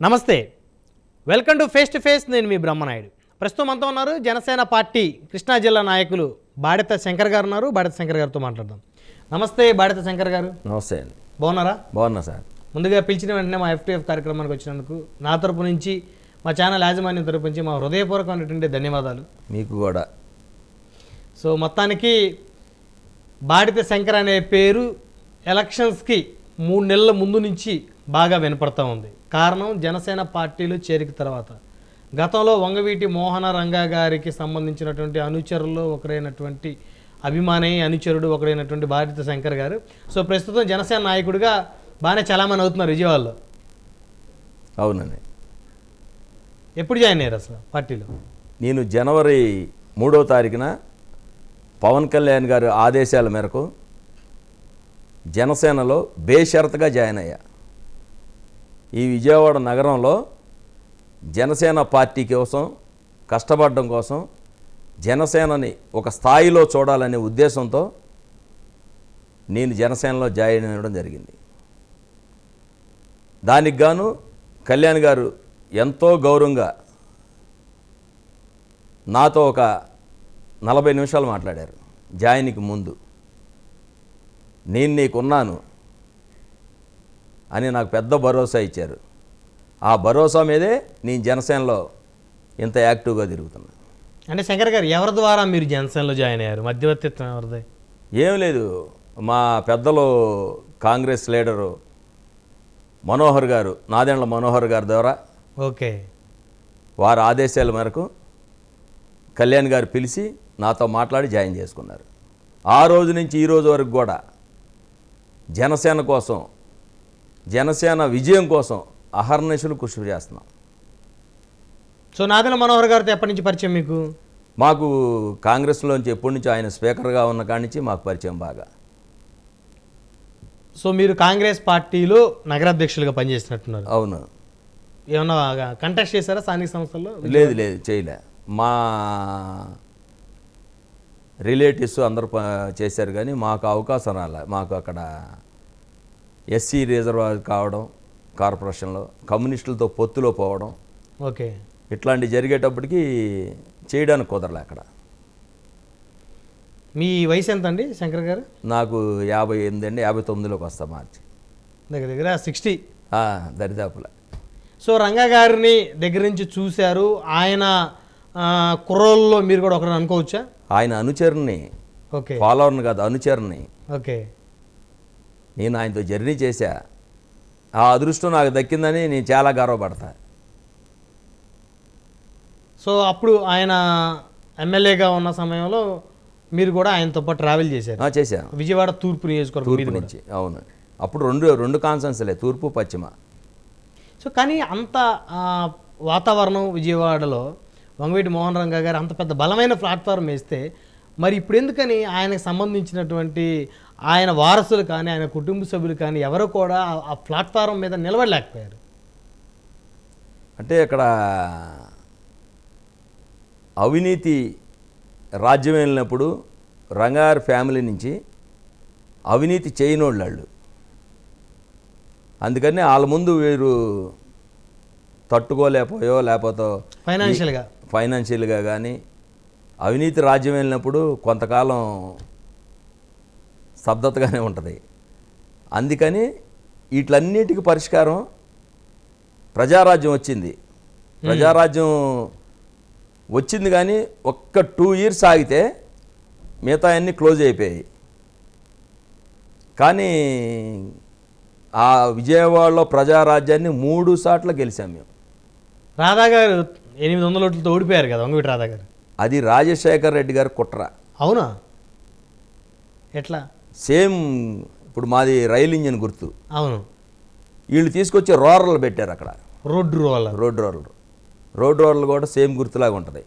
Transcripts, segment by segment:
నమస్తే, welcome to face to face. నేను మీ బ్రహ్మనాయుడు. ప్రస్తుతం అంతా ఉన్నారు జనసేన పార్టీ కృష్ణా జిల్లా నాయకులు బాడెత శంకర్ గారు ఉన్నారు. బాడెత శంకర్ గారితో మాట్లాడదాం. నమస్తే బాడెత శంకర్ గారు. నమస్తే అండి. బాగున్నారా? బాగున్నా సార్. ముందుగా పిలిచిన వెంటనే మా FTF కార్యక్రమానికి వచ్చినందుకు నా తరపు నుంచి, మా ఛానల్ యాజమాన్యం తరపు నుంచి మా హృదయపూర్వకమైనటువంటి ధన్యవాదాలు. మీకు కూడా. సో మొత్తానికి బాడెత శంకర్ అనే పేరు ఎలక్షన్స్కి 3 నెలల ముందు నుంచి బాగా వినపడతా ఉంది. కారణం జనసేన పార్టీలో చేరిక తర్వాత గతంలో వంగవీటి మోహన రంగా గారికి సంబంధించినటువంటి అనుచరుల్లో ఒకరైనటువంటి అభిమాని అనుచరుడు ఒకరైనటువంటి బాడెత శంకర్ గారు. సో ప్రస్తుతం జనసేన నాయకుడిగా బాగానే చాలామంది అవుతున్నారు విజయవాడలో. అవునండి. ఎప్పుడు జాయిన్ అయ్యారు అసలు పార్టీలో? నేను జనవరి 3వ తారీఖున పవన్ కళ్యాణ్ గారి ఆదేశాల మేరకు జనసేనలో బేషరతుగా జాయిన్ అయ్యా. ఈ విజయవాడ నగరంలో జనసేన పార్టీ కోసం కష్టపడడం కోసం, జనసేనని ఒక స్థాయిలో చూడాలనే ఉద్దేశంతో నేను జనసేనలో జాయిన్ అవ్వడం జరిగింది. దానికి గాను కళ్యాణ్ గారు ఎంతో గౌరవంగా నాతో ఒక 40 నిమిషాలు మాట్లాడారు. జాయిన్కి ముందు నేను నీకున్నాను అని నాకు పెద్ద భరోసా ఇచ్చారు. ఆ భరోసా మీదే నేను జనసేనలో ఇంత యాక్టివ్గా తిరుగుతున్నా. అంటే శంకర్ గారు ఎవరి ద్వారా మీరు జనసేనలో జాయిన్ అయ్యారు? మధ్యవర్తిత్వం ఎవరిది? ఏం లేదు, మా పెద్దలు కాంగ్రెస్ లీడరు మనోహర్ గారు, నాదెండ్ల మనోహర్ గారి ద్వారా, ఓకే, వారి ఆదేశాల మేరకు కళ్యాణ్ గారు పిలిచి నాతో మాట్లాడి జాయిన్ చేసుకున్నారు. ఆ రోజు నుంచి ఈ రోజు వరకు కూడా జనసేన కోసం, జనసేన విజయం కోసం అహర్నిశలు కృషి చేస్తున్నాం. సో నాదెండ్ల మనోహర్ గారితో ఎప్పటి నుంచి పరిచయం మీకు? మాకు కాంగ్రెస్లోంచి ఎప్పటి నుంచి ఆయన స్పీకర్గా ఉన్న కాడి నుంచి మాకు పరిచయం బాగా. సో మీరు కాంగ్రెస్ పార్టీలో నగరాధ్యక్షులుగా పనిచేసినట్టున్నారు. అవును. ఏమన్నా కంటెస్ట్ చేశారా స్థానిక సంస్థల్లో? లేదు లేదు, చేయలే. మా రిలేటివ్స్ అందరూ చేశారు కానీ మాకు అవకాశం రాలే. మాకు అక్కడ ఎస్సీ రిజర్వ్ కావడం, కార్పొరేషన్లో కమ్యూనిస్టులతో పొత్తులో పోవడం, ఓకే, ఇట్లాంటివి జరిగేటప్పటికి చేయడానికి కుదరలే అక్కడ. మీ వయసు ఎంత అండి శంకర్ గారు? నాకు 58 అండి. 59లోకి వస్తా మార్చి. దగ్గర దగ్గర 60 దరిదాపుల. సో రంగా గారిని దగ్గర నుంచి చూశారు. ఆయన కుర్రోళ్ళలో మీరు కూడా ఒకరు అనుకోవచ్చా? ఆయన అనుచరుని, ఓకే, ఫాలోవర్ని కాదు, అనుచరుని. ఓకే. నేను ఆయనతో జర్నీ చేశా. ఆ అదృష్టం నాకు దక్కిందని నేను చాలా గర్వపడతా. సో అప్పుడు ఆయన ఎమ్మెల్యేగా ఉన్న సమయంలో మీరు కూడా ఆయనతో పాటు ట్రావెల్ చేశారు? చేశాను. విజయవాడ తూర్పు నియోజకవర్గం తూర్పు నుంచి. అవును. అప్పుడు రెండు కాన్సెన్స్లే, తూర్పు పశ్చిమ. సో కానీ అంత వాతావరణం విజయవాడలో వంగవీటి మోహన్ రంగా గారు అంత పెద్ద బలమైన ప్లాట్ఫారం వేస్తే మరి ఇప్పుడు ఎందుకని ఆయనకు సంబంధించినటువంటి ఆయన వారసులు కానీ, ఆయన కుటుంబ సభ్యులు కానీ ఎవరు కూడా ఆ ప్లాట్ఫారం మీద నిలబడలేకపోయారు? అంటే అక్కడ అవినీతి రాజ్యం వెళ్ళినప్పుడు రంగారు ఫ్యామిలీ నుంచి అవినీతి చేయనోళ్ళు వాళ్ళు. అందుకని వాళ్ళ ముందు వీరు తట్టుకోలేకపోయో, లేకపోతే ఫైనాన్షియల్గా కానీ అవినీతి రాజ్యం వెళ్ళినప్పుడు కొంతకాలం స్తబ్దతగానే ఉంటుంది. అందుకని వీటిలన్నిటికీ పరిష్కారం ప్రజారాజ్యం వచ్చింది. ప్రజారాజ్యం వచ్చింది కానీ ఒక్క 2 years ఆగితే మిగతా అన్నీ క్లోజ్ అయిపోయాయి. కానీ ఆ విజయవాడలో ప్రజారాజ్యాన్ని 3 సార్లు గెలిచాం మేము. రాధా గారు 800 ఓట్లతో ఓడిపోయారు కదా వంగవీటి రాధా గారు. అది రాజశేఖర్ రెడ్డి గారు కుట్ర. అవునా? ఎట్లా? సేమ్ ఇప్పుడు మాది రైలు ఇంజిన్ గుర్తు. అవును. వీళ్ళు తీసుకొచ్చి రోలర్లు పెట్టారు అక్కడ. రోడ్ రోలర్లు కూడా సేమ్ గుర్తులాగా ఉంటుంది.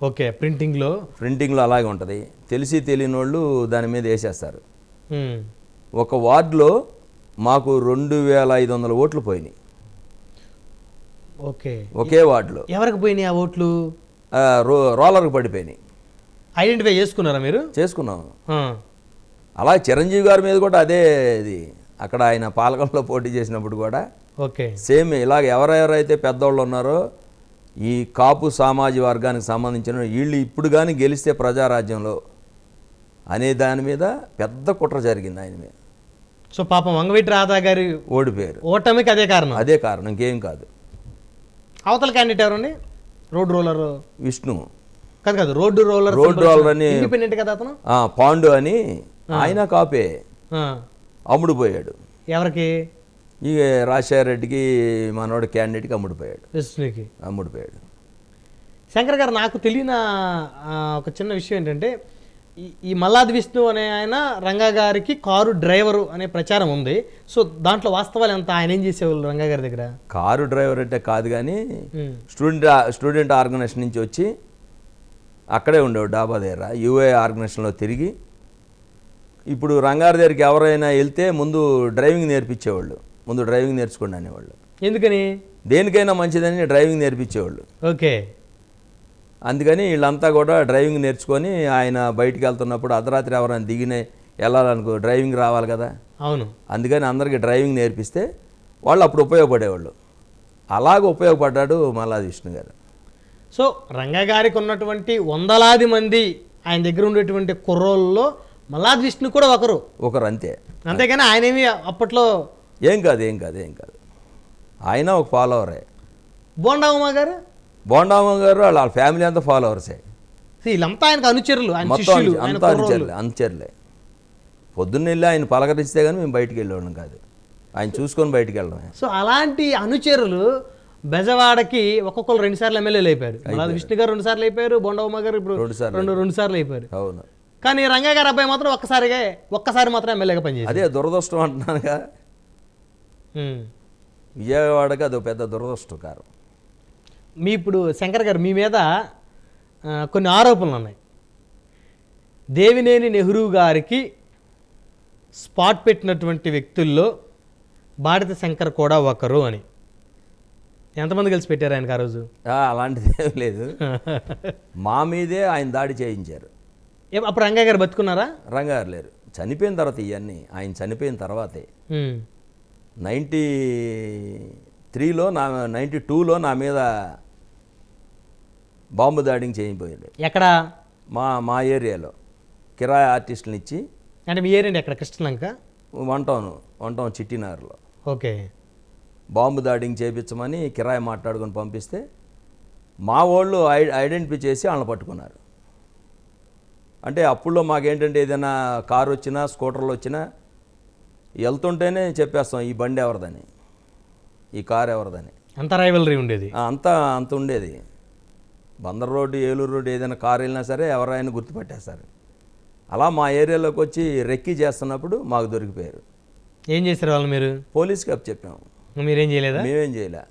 ఓకే, ప్రింటింగ్లో అలాగే ఉంటుంది. తెలిసి తెలియని వాళ్ళు దాని మీద వేసేస్తారు. ఒక వార్డులో మాకు 2500 ఓట్లు పోయినాయి. ఓకే, ఒకే వార్డులో. ఎవరికి పోయినాయి ఆ ఓట్లు? రోలర్కి పడిపోయినాయి. ఐడెంటిఫై చేసుకున్నారా మీరు? చేసుకున్నాం. అలా చిరంజీవి గారి మీద కూడా అదే ఇది. అక్కడ ఆయన పాలకొండలో పోటీ చేసినప్పుడు కూడా ఓకే. సేమ్ ఇలాగ ఎవరెవరైతే పెద్దవాళ్ళు ఉన్నారో ఈ కాపు సామాజిక వర్గానికి సంబంధించిన వీళ్ళు ఇప్పుడు కానీ గెలిస్తే ప్రజారాజ్యంలో అనే దాని మీద పెద్ద కుట్ర జరిగింది ఆయన మీద. సో పాపం వంగవీటి రాధా గారి ఓడిపోయారు. ఓటమికి అదే కారణం. అదే కారణం, ఇంకేం కాదు. అవతల క్యాండిడేట్ ఎవరండి? రోడ్ రోలర్ విష్ణు కాదు కాదు, రోడ్డు రోలర్ అని ఇండిపెండెంట్ కదా అతను. పాండు అని ఆయన కాపే ఆ. అమ్ముడుపోయాడు. ఎవరికి? ఈ రాజశేఖర రెడ్డికి మనోడు క్యాండిడేట్కి అమ్ముడుపోయాడు. విష్ణుకి అమ్ముడుపోయాడు. శంకర్ గారు, నాకు తెలియని ఒక చిన్న విషయం ఏంటంటే ఈ మల్లాది విష్ణు అనే ఆయన రంగా గారికి కారు డ్రైవరు అనే ప్రచారం ఉంది. సో దాంట్లో వాస్తవాలు ఎంత? ఆయన ఏం చేసేవాళ్ళు రంగా గారి దగ్గర? కారు డ్రైవర్ అంటే కాదు కానీ స్టూడెంట్ ఆర్గనైజేషన్ నుంచి వచ్చి అక్కడే ఉండేవాడు డాబా దగ్గర. యూఏ ఆర్గనైజేషన్లో తిరిగి ఇప్పుడు రంగారి దగ్గరికి ఎవరైనా వెళ్తే ముందు డ్రైవింగ్ నేర్పించేవాళ్ళు. ముందు డ్రైవింగ్ నేర్చుకోండి అనేవాళ్ళు. ఎందుకని? దేనికైనా మంచిదని డ్రైవింగ్ నేర్పించేవాళ్ళు. ఓకే. అందుకని వీళ్ళంతా కూడా డ్రైవింగ్ నేర్చుకొని ఆయన బయటికి వెళ్తున్నప్పుడు అర్ధరాత్రి ఎవరైనా దిగినే వెళ్ళాలనుకో డ్రైవింగ్ రావాలి కదా. అవును. అందుకని అందరికీ డ్రైవింగ్ నేర్పిస్తే వాళ్ళు అప్పుడు ఉపయోగపడేవాళ్ళు. అలాగ ఉపయోగపడ్డాడు మల్లాది విష్ణు గారు. సో రంగా గారికి ఉన్నటువంటి వందలాది మంది ఆయన దగ్గర ఉండేటువంటి కుర్రోళ్ళలో మల్లాది విష్ణు కూడా ఒకరు అంతే. అంతేగాని ఆయనేమి అప్పట్లో ఏం కాదు. ఆయన ఒక ఫాలోవరే. బోండావమ్మ గారు వాళ్ళ ఫ్యామిలీ అంతా ఫాలోవర్సే. వీళ్ళంతా ఆయనకు అనుచరులు, ఆయన మొత్తం శిష్యులు, అంతా అనుచరులే. పొద్దున్న వెళ్ళి ఆయన పలకరిస్తే కానీ మేము బయటికి వెళ్ళేవాళ్ళం కాదు, ఆయన చూసుకొని బయటికి వెళ్ళడమే. సో అలాంటి అనుచరులు బెజవాడకి ఒక్కొక్కరు 2 సార్లు ఎమ్మెల్యేలు అయిపోయారు. మల్లాది విష్ణు గారు 2 సార్లు అయిపోయారు, బొండవమ్మ గారు ఇప్పుడు 2 సార్లు అయిపోయారు. అవును. కానీ రంగా గారి అబ్బాయి మాత్రం ఒక్కసారి మాత్రం ఎమ్మెల్యేగా పనిచేశారు. అదే దురదృష్టం అంటున్నానుగా. విజయవాడకి అదో పెద్ద దురదృష్టకారం. ఇప్పుడు శంకర్ గారు మీ మీద కొన్ని ఆరోపణలు ఉన్నాయి. దేవినేని నెహ్రూ గారికి స్పాట్ పెట్టినటువంటి వ్యక్తుల్లో బాడిత శంకర్ కూడా ఒకరు అని. ఎంతమంది కలిసి పెట్టారు ఆయనకు ఆ రోజు? అలాంటిది ఏం లేదు. మా మీదే ఆయన దాడి చేయించారు. అప్పుడు రంగా గారు బతుకున్నారా? రంగా గారు లేరు, చనిపోయిన తర్వాత. ఇవన్నీ ఆయన చనిపోయిన తర్వాతే. 93లో 92లో నా మీద బాంబు దాడికి చేయిపోయాడు. ఎక్కడ? మా ఏరియాలో కిరాయి ఆర్టిస్టులను ఇచ్చి. అంటే మీ ఏరియా ఎక్కడ? కృష్ణలంక? వన్ టౌన్ చిట్టినగర్లో. ఓకే. బాంబు దాడికి చేయించమని కిరాయి మాట్లాడుకొని పంపిస్తే మా వాళ్ళు ఐడెంటిఫై చేసి వాళ్ళని పట్టుకున్నారు. అంటే అప్పుల్లో మాకేంటంటే ఏదైనా కారు వచ్చినా స్కూటర్లు వచ్చినా వెళ్తుంటేనే చెప్పేస్తాం ఈ బండి ఎవరిదని, ఈ కారు ఎవరిదని. అంత రైవలరీ ఉండేది. అంత ఉండేది. బందర్ రోడ్డు, ఏలూరు రోడ్డు ఏదైనా కారు వెళ్ళినా సరే ఎవరైనా గుర్తుపట్టేస్తారు. అలా మా ఏరియాలోకి వచ్చి రెక్కీ చేస్తున్నప్పుడు మాకు దొరికిపోయారు. ఏం చేశారు వాళ్ళు? మీరు పోలీస్ కప్ చెప్పాము. మీరేం చేయలేదా? మేమేం చేయలే.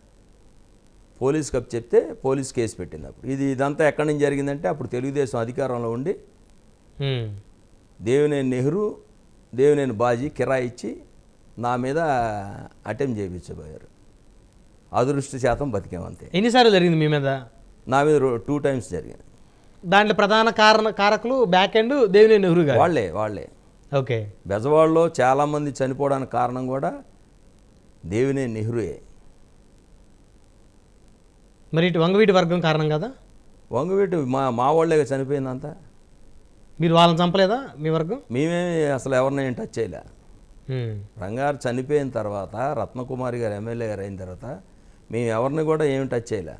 పోలీస్ కప్ చెప్తే పోలీస్ కేసు పెట్టినప్పుడు ఇదంతా ఎక్కడి నుంచి జరిగిందంటే అప్పుడు తెలుగుదేశం అధికారంలో ఉండి దేవినేని నెహ్రూ, దేవినేని బాజీ కిరాయి ఇచ్చి నా మీద అటెంప్ట్ చేయించబోయారు. అదృష్ట శాతం బతికేమంతే. ఎన్నిసార్లు జరిగింది మీ మీద? నా మీద 2 టైమ్స్ జరిగింది. దాంట్లో ప్రధాన కారకులు బ్యాక్ ఎండ్ దేవినేని నెహ్రూ గారు. వాళ్ళే. ఓకే. బెజవాడలో చాలామంది చనిపోవడానికి కారణం కూడా దేవినేని నెహ్రూయే. మరి ఇటు వంగవీటి వర్గం కారణం కదా? వంగవీటి మా వాళ్ళే చనిపోయిందంతా. మీరు వాళ్ళని చంపలేదా మీ వర్గం? మేమేమి అసలు ఎవరినైనా టచ్ చేయలే. రంగారు చనిపోయిన తర్వాత, రత్నకుమారి గారు ఎమ్మెల్యే గారు అయిన తర్వాత మేము ఎవరిని కూడా ఏమి టచ్ చేయలే.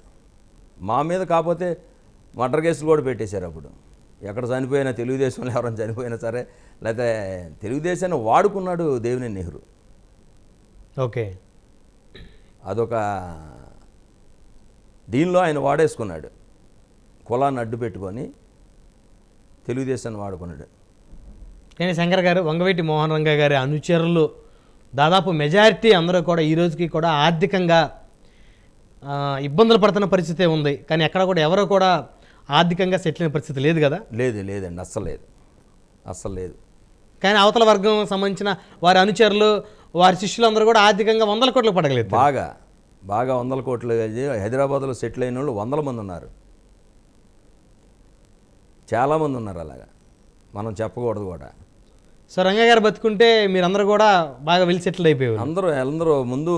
మా మీద కాకపోతే మర్డర్ కేసులు కూడా పెట్టేశారు. అప్పుడు ఎక్కడ చనిపోయినా, తెలుగుదేశంలో ఎవరైనా చనిపోయినా సరే, లేకపోతే తెలుగుదేశాన్ని వాడుకున్నాడు దేవినేని నెహ్రూ. ఓకే. అదొక దీనిలో ఆయన వాడేసుకున్నాడు. కులాన్ని అడ్డు పెట్టుకొని తెలుగుదేశాన్ని వాడుకున్నాడు. కానీ శంకర్ గారు, వంగవీటి మోహన్ రంగా గారి అనుచరులు దాదాపు మెజారిటీ అందరూ కూడా ఈ రోజుకి కూడా ఆర్థికంగా ఇబ్బందులు పడుతున్న పరిస్థితే ఉంది. కానీ ఎక్కడ కూడా ఎవరో కూడా ఆర్థికంగా సెటిల్ అయిన పరిస్థితి లేదు కదా? లేదండి, అస్సలు లేదు. కానీ అవతల వర్గం సంబంధించిన వారి అనుచరులు, వారి శిష్యులు అందరూ కూడా ఆర్థికంగా 100 కోట్లు పడగలేదు. బాగా 100 కోట్లు. హైదరాబాద్లో సెటిల్ అయిన వాళ్ళు 100 మంది ఉన్నారు. చాలామంది ఉన్నారు. అలాగా మనం చెప్పకూడదు కూడా. సో రంగా గారు బతుకుంటే మీరందరూ కూడా బాగా వెల్ సెటిల్ అయిపోయారు. అందరూ ముందు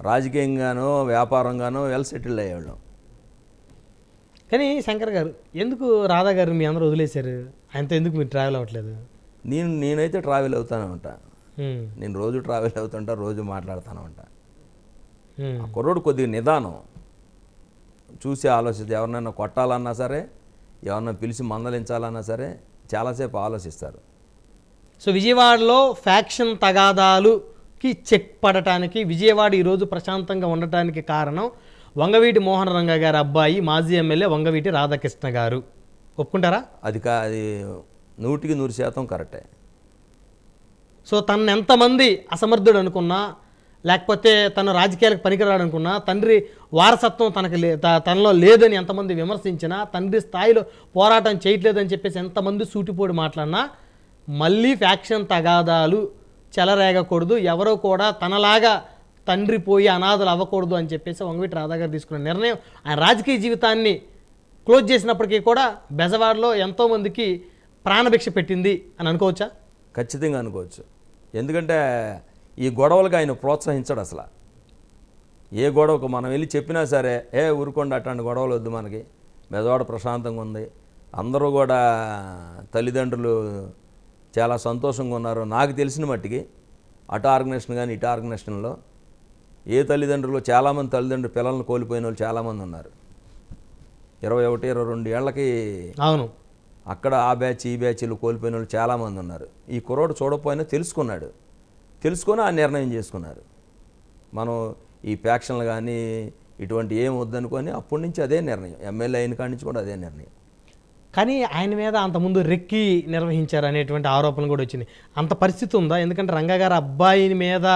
రాజకీయంగానో వ్యాపారంగానో వెల్ సెటిల్ అయ్యేవాళ్ళం. కానీ శంకర్ గారు ఎందుకు రాధా గారు మీ అందరూ వదిలేశారు? ఆయనతో ఎందుకు మీరు ట్రావెల్ అవ్వట్లేదు? నేనైతే ట్రావెల్ అవుతానే ఉంటా. ఉమ్, నేను రోజు ట్రావెల్ అవుతుంటా, రోజు మాట్లాడుతూనే ఉంటా. ఉమ్, ఆ కుర్రోడు కొద్దిగా నిదానం చూసి ఆలోచిస్తే, ఎవరినైనా కొట్టాలన్నా సరే, ఎవరినైనా పిలిచి మందలించాలన్నా సరే చాలాసేపు ఆలోచిస్తారు. సో విజయవాడలో ఫ్యాక్షన్ తగాదాలుకి చెక్ పడటానికి, విజయవాడ ఈరోజు ప్రశాంతంగా ఉండటానికి కారణం వంగవీటి మోహన రంగా గారి అబ్బాయి మాజీ ఎమ్మెల్యే వంగవీటి రాధాకృష్ణ గారు. ఒప్పుకుంటారా? అది 100% కరెక్టే. సో తను ఎంతమంది అసమర్థుడు అనుకున్నా, లేకపోతే తను రాజకీయాలకు పనికిరాడు అనుకున్నా, తండ్రి వారసత్వం తనలో లేదని ఎంతమంది విమర్శించినా, తండ్రి స్థాయిలో పోరాటం చేయట్లేదని చెప్పేసి ఎంతమంది సూటిపోడి మాట్లాడినా, మళ్ళీ ఫ్యాక్షన్ తగాదాలు చెలరేగకూడదు, ఎవరో కూడా తనలాగా తండ్రి పోయి అనాథలు అవ్వకూడదు అని చెప్పేసి వంగవీటి రాధా గారు తీసుకున్న నిర్ణయం ఆయన రాజకీయ జీవితాన్ని క్లోజ్ చేసినప్పటికీ కూడా బెజవాడలో ఎంతోమందికి ప్రాణభిక్ష పెట్టింది అని అనుకోవచ్చా? ఖచ్చితంగా అనుకోవచ్చు. ఎందుకంటే ఈ గొడవలకు ఆయన ప్రోత్సహించడు అసలు. ఏ గొడవకు మనం వెళ్ళి చెప్పినా సరే, ఊరుకోండి, అట్లాంటి గొడవలు వద్దు, మనకి బెజవాడ ప్రశాంతంగా ఉంది, అందరూ కూడా తల్లిదండ్రులు చాలా సంతోషంగా ఉన్నారు. నాకు తెలిసిన మట్టికి అటు ఆర్గనైజేషన్ కానీ ఇటు ఆర్గనైజేషన్లో ఏ తల్లిదండ్రులు, చాలామంది తల్లిదండ్రులు పిల్లలను కోల్పోయిన వాళ్ళు చాలామంది ఉన్నారు. 21, 22 ఏళ్ళకి అవును, అక్కడ ఆ బ్యాచ్ ఈ బ్యాచ్లు కోల్పోయిన వాళ్ళు చాలామంది ఉన్నారు. ఈ కుర్రోడు చూడకపోయినా తెలుసుకొని ఆ నిర్ణయం చేసుకున్నారు. మనం ఈ ఫ్యాక్షన్లు కానీ ఇటువంటి ఏం వద్దనుకొని అప్పటి నుంచి అదే నిర్ణయం, ఎమ్మెల్యే అయిన కాడి నుంచి కూడా అదే నిర్ణయం. కానీ ఆయన మీద అంతకుముందు రెక్కి నిర్వహించారు అనేటువంటి ఆరోపణలు కూడా వచ్చినాయి. అంత పరిస్థితి ఉందా? ఎందుకంటే రంగా గారు అబ్బాయి మీద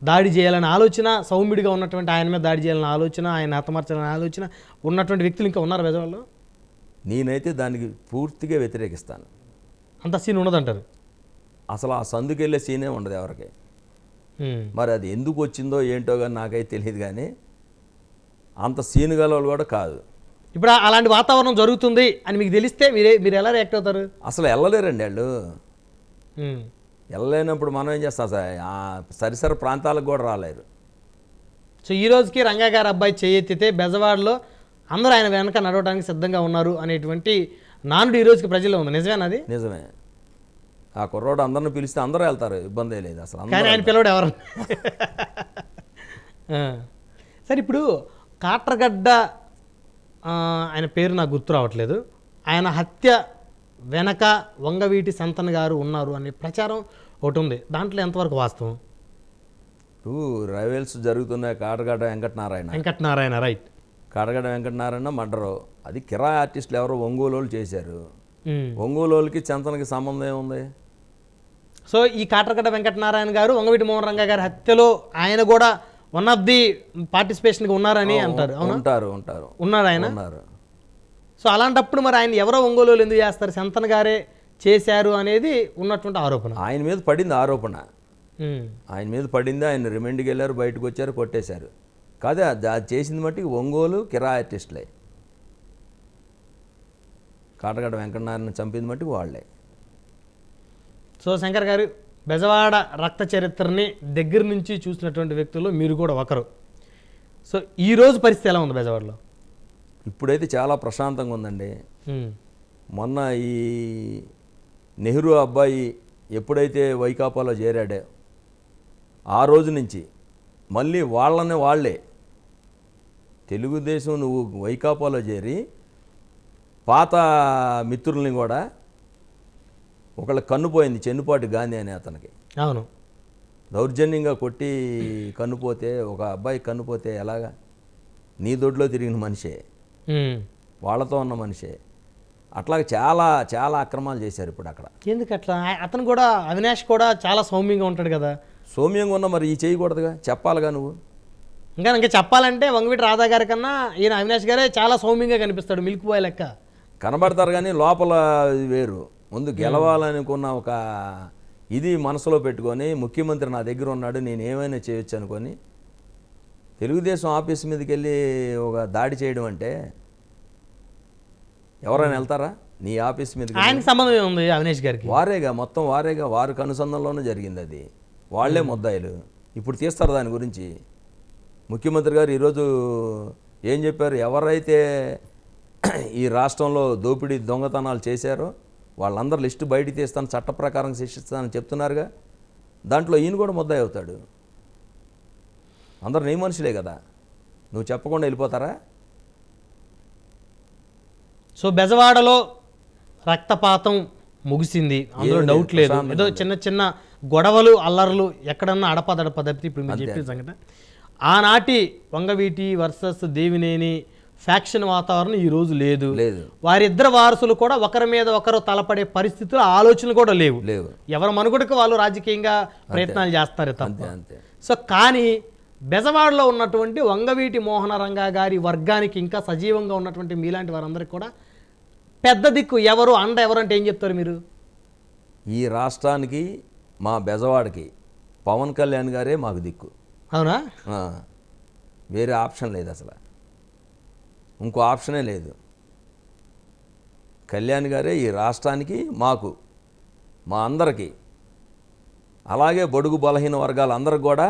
దాడి చేయాలని ఆలోచన, సౌమ్యుడిగా ఉన్నటువంటి ఆయన మీద దాడి చేయాలని ఆలోచన, ఆయన హతమార్చాలని ఆలోచన ఉన్నటువంటి వ్యక్తులు ఇంకా ఉన్నారు బెజవాడలో? నేనైతే దానికి పూర్తిగా వ్యతిరేకిస్తాను. అంత సీన్ ఉండదంటారు? అసలు ఆ సందుకెళ్ళే సీనే ఉండదు ఎవరికి. మరి అది ఎందుకు వచ్చిందో ఏంటో కానీ నాకైతే తెలియదు. కానీ అంత సీన్ గల వాళ్ళు కూడా కాదు. ఇప్పుడు అలాంటి వాతావరణం జరుగుతుంది అని మీకు తెలిస్తే మీరు ఎలా రియాక్ట్ అవుతారు? అసలు వెళ్ళలేరండి వాళ్ళు. వెళ్ళలేనప్పుడు మనం ఏం చేస్తాం సార్, ఆ సరిసర ప్రాంతాలకు కూడా రాలేరు. సో ఈ రోజుకి రంగా గారి అబ్బాయి చేయెత్తితే బెజవాడలో అందరూ ఆయన వెనక నడవడానికి సిద్ధంగా ఉన్నారు అనేటువంటి నానుడు ఈ రోజుకి ప్రజల్లో ఉంది. నిజమేనది? నిజమే. ఆ కుర్రోడు అందరిని పిలిస్తే అందరూ వెళ్తారు, ఇబ్బంది లేదు అసలు. కానీ ఆయన పిల్లవాడు ఎవరు? సరే, ఇప్పుడు కాట్రగడ్డ ఆయన పేరు నాకు గుర్తు రావట్లేదు, ఆయన హత్య వెనక వంగవీటి సంతన్ గారు ఉన్నారు అనే ప్రచారం ఒకటి ఉంది. దాంట్లో ఎంతవరకు వాస్తవం? రైవల్స్ జరుగుతున్నాయి. కాటగడ్డ వెంకటనారాయణ రైట్. కాటగడ్డ వెంకటనారాయణ మర్డరు, అది కిరాయి ఆర్టిస్టులు ఎవరో ఒంగోలు చేశారు. ఒంగోలుకి చంతనకి సంబంధం ఏముంది? సో ఈ కాట్రగడ్డ వెంకటనారాయణ గారు వంగవీటి మోహన్ రంగా గారి హత్యలో ఆయన కూడా వన్ ఆఫ్ ది పార్టిసిపేషన్గా ఉన్నారని అంటారు. ఉన్నారు ఆయన. సో అలాంటప్పుడు మరి ఆయన ఎవరో ఒంగోలు ఎందుకు చేస్తారు? సంతన్ గారే చేశారు అనేది ఉన్నటువంటి ఆరోపణ. ఆయన మీద పడింది ఆరోపణ, ఆయన మీద పడింది. ఆయన రిమాండ్కి వెళ్ళారు, బయటకు వచ్చారు, కొట్టేశారు. కాదే అది చేసింది మట్టికి ఒంగోలు కిరాయి ఆర్టిస్టులే. కాటగడ్డ వెంకటనారాయణ చంపింది మట్టికి వాళ్ళే. సో శంకర్ గారు, బెజవాడ రక్త చరిత్రని దగ్గర నుంచి చూసినటువంటి వ్యక్తుల్లో మీరు కూడా ఒకరు. సో ఈరోజు పరిస్థితి ఎలా ఉంది బెజవాడలో? ఇప్పుడైతే చాలా ప్రశాంతంగా ఉందండి. మొన్న ఈ నెహ్రూ అబ్బాయి ఎప్పుడైతే వైకాపాలో చేరాడో ఆ రోజు నుంచి మళ్ళీ వాళ్ళే తెలుగుదేశం నువ్వు వైకాపాలో చేరి పాత మిత్రుల్ని కూడా, ఒకళ్ళ కన్నుపోయింది చెన్నుపాటి గాంధీ అనే అతనికి, అవును, దౌర్జన్యంగా కొట్టి కన్నుపోతే, ఒక అబ్బాయి కన్నుపోతే ఎలాగా? నీ దొడ్లో తిరిగిన మనిషే, వాళ్ళతో ఉన్న మనిషే. అట్లాగే చాలా చాలా అక్రమాలు చేశారు ఇప్పుడు అక్కడ. ఎందుకు అట్లా? అతను కూడా, అవినాష్ కూడా చాలా సౌమ్యంగా ఉంటాడు కదా. సౌమ్యంగా ఉన్న మరి ఈ చేయకూడదుగా, చెప్పాలిగా నువ్వు. ఇంకా చెప్పాలంటే వంగవీటి రాధా గారి కన్నా ఈయన అవినాష్ గారే చాలా సౌమ్యంగా కనిపిస్తాడు, మిల్క్ బాయ్ లెక్క కనబడతారు. కానీ లోపల వేరు. ముందు గెలవాలనుకున్న ఒక ఇది మనసులో పెట్టుకొని, ముఖ్యమంత్రి నా దగ్గర ఉన్నాడు, నేను ఏమైనా చేయొచ్చు అనుకొని తెలుగుదేశం ఆఫీస్ మీదకి వెళ్ళి ఒక దాడి చేయడం అంటే ఎవరైనా వెళ్తారా? నీ ఆఫీస్ మీద ఆయనకి సంబంధం ఉంది అవినేష్ గారికి. మొత్తం వారేగా వారికి అనుసంధానంలోనే జరిగింది. అది వాళ్లే ముద్దాయిలు. ఇప్పుడు తీస్తారు దాని గురించి. ముఖ్యమంత్రి గారు ఈరోజు ఏం చెప్పారు? ఎవరైతే ఈ రాష్ట్రంలో దోపిడీ దొంగతనాలు చేశారో వాళ్ళందరూ లిస్టు బయటికి తీస్తాను, చట్ట ప్రకారం శిక్షిస్తానని చెప్తున్నారుగా. దాంట్లో ఈయన కూడా ముద్దాయి అవుతాడు. అందరూ నీ మనుషులే కదా, నువ్వు చెప్పకుండా వెళ్ళిపోతారా? సో బెజవాడలో రక్తపాతం ముగిసింది, అందులో డౌట్ లేదు. ఏదో చిన్న చిన్న గొడవలు అల్లర్లు ఎక్కడన్నా అడపదడప తప్పితే ఇప్పుడు మీరు చెప్పిన సంగతి. ఆనాటి వంగవీటి వర్సెస్ దేవినేని ఫ్యాక్షన్ వాతావరణం ఈ రోజు లేదు. వారిద్దరు వారసులు కూడా ఒకరి మీద ఒకరు తలపడే పరిస్థితులు, ఆలోచనలు కూడా లేవు. ఎవరి మనుగడకు వాళ్ళు రాజకీయంగా ప్రయత్నాలు చేస్తారు తప్ప. సో కానీ బెజవాడలో ఉన్నటువంటి వంగవీటి మోహనరంగ గారి వర్గానికి ఇంకా సజీవంగా ఉన్నటువంటి మీలాంటి వారందరికీ కూడా పెద్ద దిక్కు ఎవరు, అండ ఎవరు అంటే ఏం చెప్తారు మీరు? ఈ రాష్ట్రానికి, మా బెజవాడకి పవన్ కళ్యాణ్ గారే మాకు దిక్కు. అవునా? వేరే ఆప్షన్ లేదు, అసలు ఇంకో ఆప్షనే లేదు. కళ్యాణ్ గారే ఈ రాష్ట్రానికి, మాకు, మా అందరికీ, అలాగే బడుగు బలహీన వర్గాలందరికి కూడా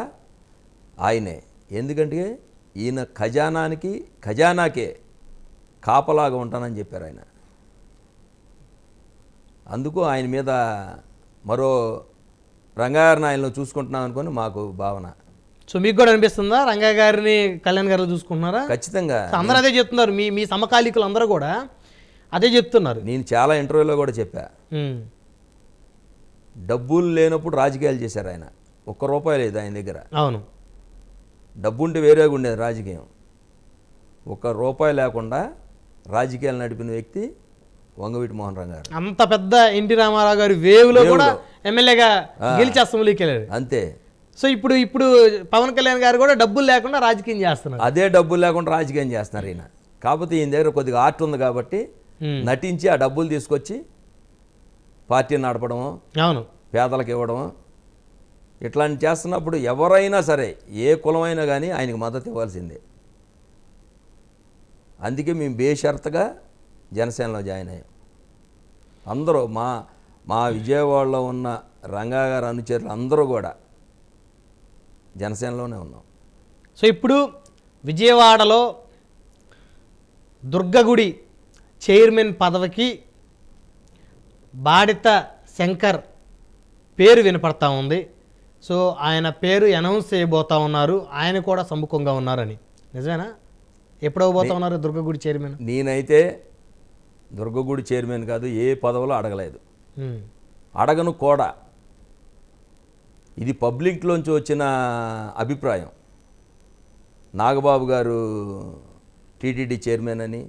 ఆయనే. ఎందుకంటే ఈయన ఖజానాకే కాపలాగా ఉంటానని చెప్పారు ఆయన. అందుకు ఆయన మీద మరో రంగాగారిని ఆయనలో చూసుకుంటున్నాం అనుకొని మాకు భావన. సో మీకు కూడా అనిపిస్తుందా రంగా గారిని కళ్యాణ్ గారు చూసుకుంటున్నారా? ఖచ్చితంగా. అందరూ అదే చెప్తున్నారు, మీ సమకాలీకులు అందరూ కూడా అదే చెప్తున్నారు. నేను చాలా ఇంటర్వ్యూలో కూడా చెప్పా, డబ్బులు లేనప్పుడు రాజకీయాలు చేశారు ఆయన. ₹1 లేదు ఆయన దగ్గర. అవును, డబ్బు ఉంటే వేరేగా ఉండేది రాజకీయం. ₹1 లేకుండా రాజకీయాలు నడిపిన వ్యక్తి వంగవీటి మోహన్ రంగ గారు. అంత పెద్ద ఎన్టీ రామారావు గారి వేవ్లో కూడా ఎమ్మెల్యేగా గెలిచి అసెంబ్లీకి వెళ్ళారు. అంతే. సో ఇప్పుడు పవన్ కళ్యాణ్ గారు కూడా డబ్బులు లేకుండా రాజకీయం చేస్తున్నారు. అదే డబ్బులు లేకుండా రాజకీయం చేస్తున్నారు ఈయన. కాకపోతే ఈయన దగ్గర కొద్దిగా ఆర్ట్ ఉంది కాబట్టి నటించి ఆ డబ్బులు తీసుకొచ్చి పార్టీని నడపడము, అవును, పేదలకు ఇవ్వడము, ఇట్లాంటి చేస్తున్నప్పుడు ఎవరైనా సరే ఏ కులమైనా కానీ ఆయనకు మద్దతు ఇవ్వాల్సిందే. అందుకే మేము బేషరతుగా జనసేనలో జాయిన్ అయ్యాం. అందరూ మా విజయవాడలో ఉన్న రంగా గారు అనుచరులు అందరూ కూడా జనసేనలోనే ఉన్నాం. సో ఇప్పుడు విజయవాడలో దుర్గగుడి చైర్మన్ పదవికి బాడిత శంకర్ పేరు వినపడతా ఉంది. సో ఆయన పేరు అనౌన్స్ చేయబోతా ఉన్నారు, ఆయన కూడా సముఖంగా ఉన్నారని. నిజమేనా? ఎప్పుడవబోతా ఉన్నారు దుర్గగుడి చైర్మన్? నేనైతే దుర్గగుడి చైర్మన్ కాదు, ఏ పదవిలో అడగలేదు, అడగను కూడా. ఇది పబ్లిక్లోంచి వచ్చిన అభిప్రాయం. నాగబాబు గారు టీటీడీ చైర్మన్ అని,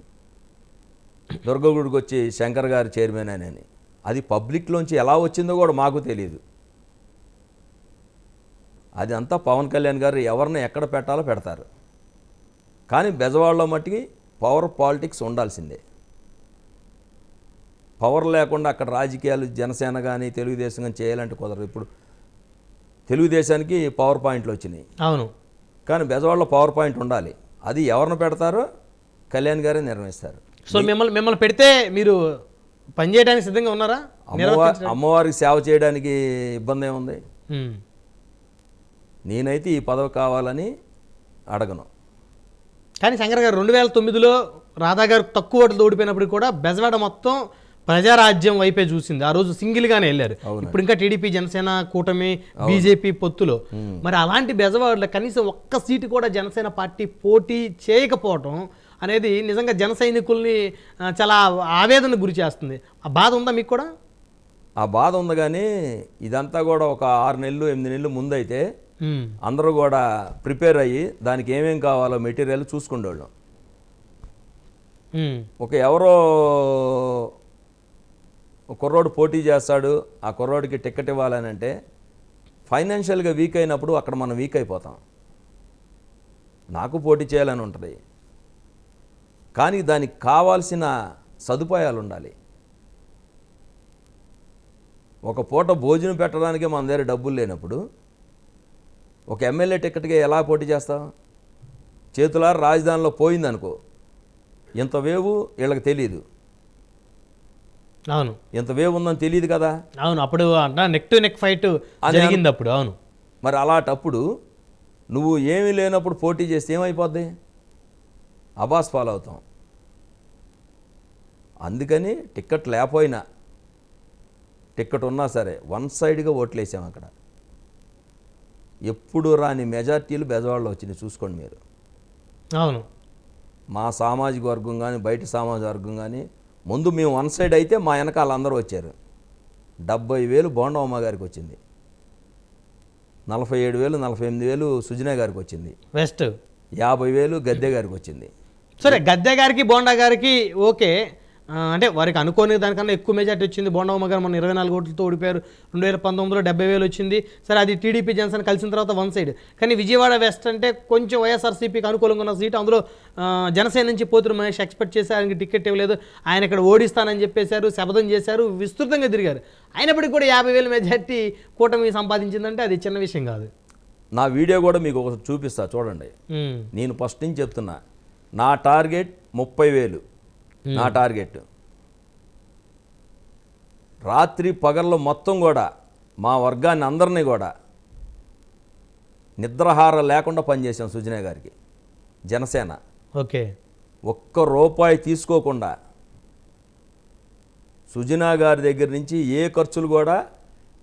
దుర్గగుడికి వచ్చి శంకర్ గారు చైర్మన్ అని. అది పబ్లిక్లోంచి ఎలా వచ్చిందో కూడా మాకు తెలియదు. అది అంతా పవన్ కళ్యాణ్ గారు ఎవరిని ఎక్కడ పెట్టాలో పెడతారు. కానీ బెజవాడలో మట్టికి పవర్ పాలిటిక్స్ ఉండాల్సిందే. పవర్ లేకుండా అక్కడ రాజకీయాలు జనసేన కానీ తెలుగుదేశం కానీ చేయాలంటే కుదరదు. ఇప్పుడు తెలుగుదేశానికి పవర్ పాయింట్లు వచ్చినాయి, అవును, కానీ బెజవాడలో పవర్ పాయింట్ ఉండాలి. అది ఎవరిని పెడతారో కళ్యాణ్ గారే నిర్ణయిస్తారు. సో మిమ్మల్ని పెడితే మీరు పనిచేయడానికి సిద్ధంగా ఉన్నారా? అమ్మవారికి సేవ చేయడానికి ఇబ్బంది ఏముంది? నేనైతే ఈ పదవి కావాలని అడగను. కానీ శంకర్ గారు 2009లో రాధా గారు తక్కువ ఓట్లు ఓడిపోయినప్పుడు కూడా బెజవాడ మొత్తం ప్రజారాజ్యం వైపే చూసింది. ఆ రోజు సింగిల్గానే వెళ్ళారు. ఇప్పుడు ఇంకా టీడీపీ జనసేన కూటమి బీజేపీ పొత్తులో. మరి అలాంటి బెజవాడలో కనీసం ఒక్క సీటు కూడా జనసేన పార్టీ పోటీ చేయకపోవటం అనేది నిజంగా జన సైనికుల్ని చాలా ఆవేదన గురి చేస్తుంది. ఆ బాధ ఉందా మీకు కూడా? ఆ బాధ ఉంది, కానీ ఇదంతా కూడా ఒక 6 నెలలు 8 నెలలు ముందైతే అందరూ కూడా ప్రిపేర్ అయ్యి దానికి ఏమేం కావాలో మెటీరియల్ చూసుకునేవాళ్ళం. ఒక ఎవరో కుర్రోడు పోటీ చేస్తాడు, ఆ కుర్రోడికి టికెట్ ఇవ్వాలని అంటే ఫైనాన్షియల్గా వీక్ అయినప్పుడు అక్కడ మనం వీక్ అయిపోతాం. నాకు పోటీ చేయాలని ఉంటుంది, కానీ దానికి కావాల్సిన సదుపాయాలు ఉండాలి. ఒక పూట భోజనం పెట్టడానికే మన దగ్గర డబ్బులు లేనప్పుడు ఒక ఎమ్మెల్యే టికెట్గా ఎలా పోటీ చేస్తాం? చేతులారా రాజధానిలో పోయిందనుకో, ఇంత వేవు వీళ్ళకి తెలియదు. అవును ఇంత వేవ్ ఉందని తెలియదు కదా. అవును అప్పుడు నెక్ టు నెక్ ఫైట్ జరిగింది అప్పుడు. అవును మరి అలాంటప్పుడు నువ్వు ఏమీ లేనప్పుడు పోటీ చేస్తే ఏమైపోద్ది? అబాస్ ఫాలో అవుతాం. అందుకని టిక్కెట్ లేకపోయినా, టిక్కెట్ ఉన్నా సరే వన్ సైడ్గా ఓట్లేసాం అక్కడ. ఎప్పుడు రాని మెజార్టీలు బెజవాడలో వచ్చినాయి, చూసుకోండి మీరు. అవును మా సామాజిక వర్గం కానీ బయట సామాజిక వర్గం కానీ ముందు మేము వన్ సైడ్ అయితే మా వెనకాల అందరూ వచ్చారు. 70,000 బోండమ్మ గారికి వచ్చింది, 47,000 48,000 సుజనా గారికి వచ్చింది, వెస్ట్ 50,000 గద్దె గారికి వచ్చింది. సరే గద్దె గారికి బోండా గారికి ఓకే, అంటే వారికి అనుకోని దానికన్నా ఎక్కువ మెజార్టీ వచ్చింది. బోండమ్మ గారు మన 24 ఓట్లతో ఓడిపోయారు. 2019లో 70,000 వచ్చింది. సరే అది టీడీపీ జనసేన కలిసిన తర్వాత వన్ సైడ్. కానీ విజయవాడ వెస్ట్ అంటే కొంచెం వైఎస్ఆర్సీపీకి అనుకూలంగా ఉన్న సీటు. అందులో జనసేన నుంచి పోతురు మహేష్ ఎక్స్పెక్ట్ చేశారు, ఆయనకి టికెట్ ఇవ్వలేదు. ఆయన ఇక్కడ ఓడిస్తానని చెప్పేశారు, శపథం చేశారు, విస్తృతంగా తిరిగారు. అయినప్పటికీ కూడా 50,000 మెజార్టీ కూటమి సంపాదించిందంటే అది చిన్న విషయం కాదు. నా వీడియో కూడా మీకు ఒకటి చూపిస్తా చూడండి. నేను ఫస్ట్ నుంచి చెప్తున్నా, నా టార్గెట్ 30,000. నా టార్గెట్ రాత్రి పగల్లో మొత్తం కూడా మా వర్గాన్ని అందరినీ కూడా నిద్రాహారం లేకుండా పనిచేసాం సుజనా గారికి. జనసేన ఓకే, ఒక్క రూపాయి తీసుకోకుండా సుజనా గారి దగ్గర నుంచి ఏ ఖర్చులు కూడా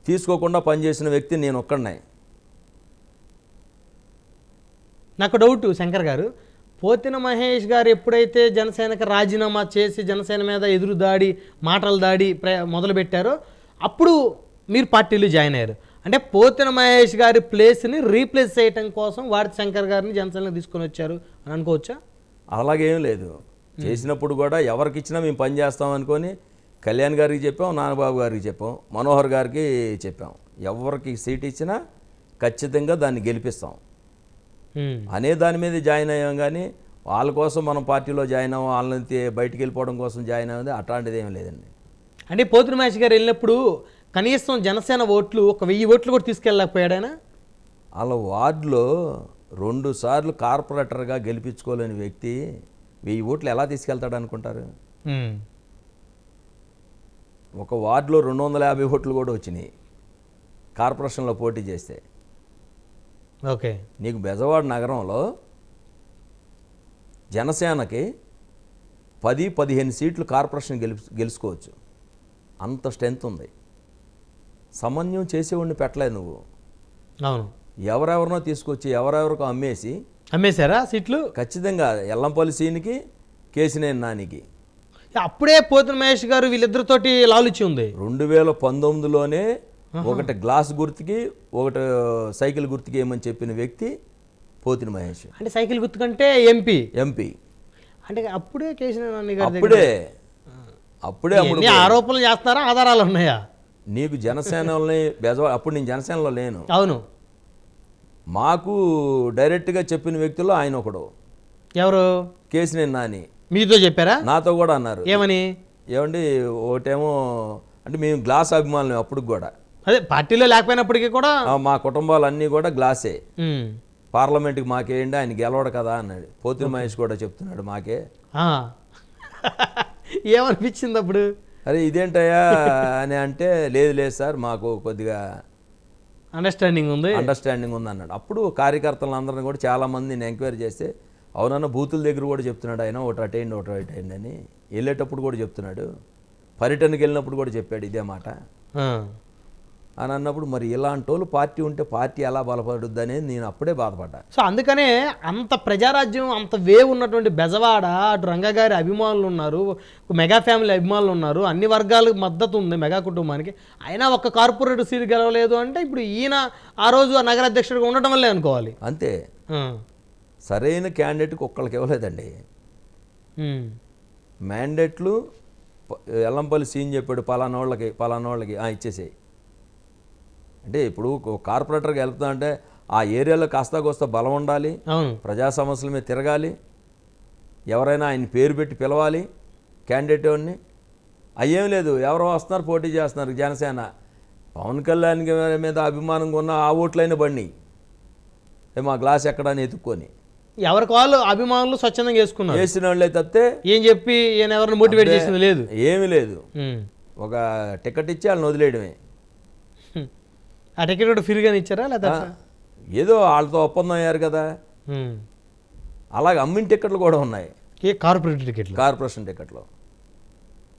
తీసుకోకుండా పనిచేసిన వ్యక్తి నేను ఒక్కడినే. నాకు డౌట్ శంకర్ గారు, పోతిన మహేష్ గారు ఎప్పుడైతే జనసేనకి రాజీనామా చేసి జనసేన మీద ఎదురు దాడి, మాటల దాడి మొదలుపెట్టారో అప్పుడు మీరు పార్టీలో జాయిన్ అయ్యారు. అంటే పోతిన మహేష్ గారి ప్లేస్ని రీప్లేస్ చేయడం కోసం వాడి శంకర్ గారిని జనసేనకు తీసుకొని వచ్చారు అని అనుకోవచ్చా? అలాగేం లేదు. చేసినప్పుడు కూడా ఎవరికి ఇచ్చినా మేము పని చేస్తాం అనుకొని కళ్యాణ్ గారికి చెప్పాం, నాగబాబు గారికి చెప్పాం, మనోహర్ గారికి చెప్పాం. ఎవరికి సీట్ ఇచ్చినా ఖచ్చితంగా దాన్ని గెలిపిస్తాం అనే దాని మీద జాయిన్ అయ్యాం. కానీ వాళ్ళ కోసం మనం పార్టీలో జాయిన్ అవ్వం, వాళ్ళని బయటికి వెళ్ళిపోవడం కోసం జాయిన్ అవ్వదు, అట్లాంటిది ఏం లేదండి. అంటే పోతిన మహేష్ గారు వెళ్ళినప్పుడు కనీసం జనసేన ఓట్లు 1,000 ఓట్లు కూడా తీసుకెళ్ళలేకపోయాడు ఆయన. వాళ్ళ వార్డులో 2 సార్లు కార్పొరేటర్గా గెలిపించుకోలేని వ్యక్తి 1000 ఓట్లు ఎలా తీసుకెళ్తాడు అనుకుంటారు? ఒక వార్డులో 250 ఓట్లు కూడా వచ్చినాయి కార్పొరేషన్లో పోటీ చేస్తే. ఓకే, నీకు బెజవాడ నగరంలో జనసేనకి 10-15 సీట్లు కార్పొరేషన్ గెలుచుకోవచ్చు, అంత స్ట్రెంత్ ఉంది. సమన్వయం చేసేవాడిని పెట్టలేదు నువ్వు. అవును, ఎవరెవరినో తీసుకొచ్చి ఎవరెవరికో అమ్మేశారా సీట్లు? ఖచ్చితంగా ఎల్లంపల్లి సీనికి, కేసినేని నానికి. అప్పుడే పోతిన మహేష్ గారు వీళ్ళిద్దరితోటి లాలుచి ఉంది. 2019లోనే ఒకటి గ్లాస్ గుర్తుకి ఒకటి సైకిల్ గుర్తుకి ఏమని చెప్పిన వ్యక్తి పోతిన మహేష్. అంటే సైకిల్ గుర్తు కంటే ఎంపీ అంటే అప్పుడే కేసీఆర్ గారు అప్పుడే ఆరోపణలు చేస్తారా, ఆధారాలు ఉన్నాయా? నీకు జనసేనని అప్పుడు నేను జనసేనలో లేను. అవును, మాకు డైరెక్ట్గా చెప్పిన వ్యక్తుల్లో ఆయన ఒకడు. ఎవరు? కేసినేని నాని. మీతో చెప్పారా? నాతో కూడా అన్నారు. ఏమని? ఏమండి ఒకటేమో అంటే మేము గ్లాస్ అభిమానులు అప్పుడు కూడా, అదే పార్టీలో లేకపోయినప్పటికీ కూడా మా కుటుంబాలన్నీ కూడా గ్లాసే. పార్లమెంట్కి మాకేయండి, ఆయన గెలవడు కదా అన్నాడు. పోతిన మహేష్ కూడా చెప్తున్నాడు మాకే. ఏమనిపించింది అప్పుడు? అరే ఇదేంటయ్యా అని అంటే, లేదు సార్ మాకు కొద్దిగా అండర్స్టాండింగ్ ఉంది అన్నాడు. అప్పుడు కార్యకర్తలందరినీ కూడా చాలామంది నేను ఎంక్వైరీ చేస్తే, అవునన్న బూతుల దగ్గర కూడా చెప్తున్నాడు ఆయన, ఒకటి అటెండ్ అని. వెళ్ళేటప్పుడు కూడా చెప్తున్నాడు, పర్యటనకి వెళ్ళినప్పుడు కూడా చెప్పాడు ఇదే మాట అని అన్నప్పుడు, మరి ఇలాంటి వాళ్ళు పార్టీ ఉంటే పార్టీ ఎలా బలపడుద్ది అనేది నేను అప్పుడే బాధపడ్డా. సో అందుకనే అంత ప్రజారాజ్యం, అంత వేవ్ ఉన్నటువంటి బెజవాడ, అటు రంగగారి అభిమానులు ఉన్నారు, మెగా ఫ్యామిలీ అభిమానులు ఉన్నారు, అన్ని వర్గాలకు మద్దతు ఉంది మెగా కుటుంబానికి. అయినా ఒక్క కార్పొరేట్ సీట్ గెలవలేదు అంటే ఇప్పుడు ఈయన ఆ రోజు ఆ నగర అధ్యక్షుడిగా ఉండటం వల్లే అనుకోవాలి. అంతే, సరైన క్యాండిడేట్కి ఒక్కళ్ళకి ఇవ్వలేదండి మ్యాండేట్లు. ఎల్లంపల్లి సీన్ చెప్పాడు పలానా వాళ్ళకి ఇచ్చేసేయి అంటే. ఇప్పుడు కార్పొరేటర్కి వెళ్తా అంటే ఆ ఏరియాలో కాస్తా కోస్తా బలం ఉండాలి, ప్రజా సమస్యల మీద తిరగాలి, ఎవరైనా ఆయన పేరు పెట్టి పిలవాలి క్యాండిడేట్ వాడిని. అయ్యేం లేదు, ఎవరో వస్తున్నారు పోటీ చేస్తున్నారు. జనసేన పవన్ కళ్యాణ్ మీద అభిమానంగా ఉన్న ఆ ఓట్లైన బండి మా గ్లాస్ ఎక్కడని ఎత్తుక్కొని ఎవరికి వాళ్ళు అభిమానులు స్వచ్ఛందంగా వేసుకున్నారు. వేసిన వాళ్ళే తప్పితే ఏం చెప్పి ఈయన ఎవరిని మోటివేట్ చేసింది లేదు, ఏమీ లేదు. ఒక టికెట్ ఇచ్చి వాళ్ళని వదిలేయడమే. ఆ టికెట్ కూడా ఫ్రీగానే ఇచ్చారా లేదా ఏదో వాళ్ళతో ఒప్పందం అయ్యారు కదా. అలాగే అమ్మిన టికెట్లు కూడా ఉన్నాయి, కార్పొరేట్ టికెట్లు, కార్పొరేషన్ టికెట్లు.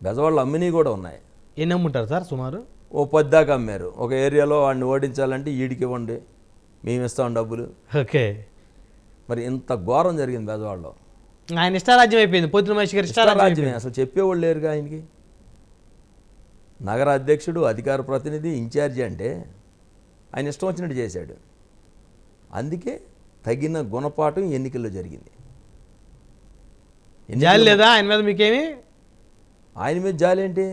బెజవాళ్ళు అమ్మినవి కూడా ఉన్నాయి. ఎన్ని అమ్ముంటారు సార్ సుమారు? ఓ 10 దాకా అమ్మారు. ఒక ఏరియాలో వాడిని ఓడించాలంటే ఈడికి ఇవ్వండి, మేము ఇస్తాం డబ్బులు. ఓకే. మరి ఇంత ఘోరం జరిగింది బెజవాడలో. ఆయన ఇష్టారాజ్యం అయిపోయింది, పొద్దున మనిషి గారు ఇష్టారాజ్యమే. అసలు చెప్పేవాళ్ళు లేరుగా ఆయనకి. నగర అధ్యక్షుడు, అధికార ప్రతినిధి, ఇన్ఛార్జి అంటే ఆయన ఇష్టం వచ్చినట్టు చేశాడు. అందుకే తగిన గుణపాఠం ఎన్నికల్లో జరిగింది. జాలి లేదా ఆయన మీద మీకేమి? ఆయన మీద జాలి ఏంటి?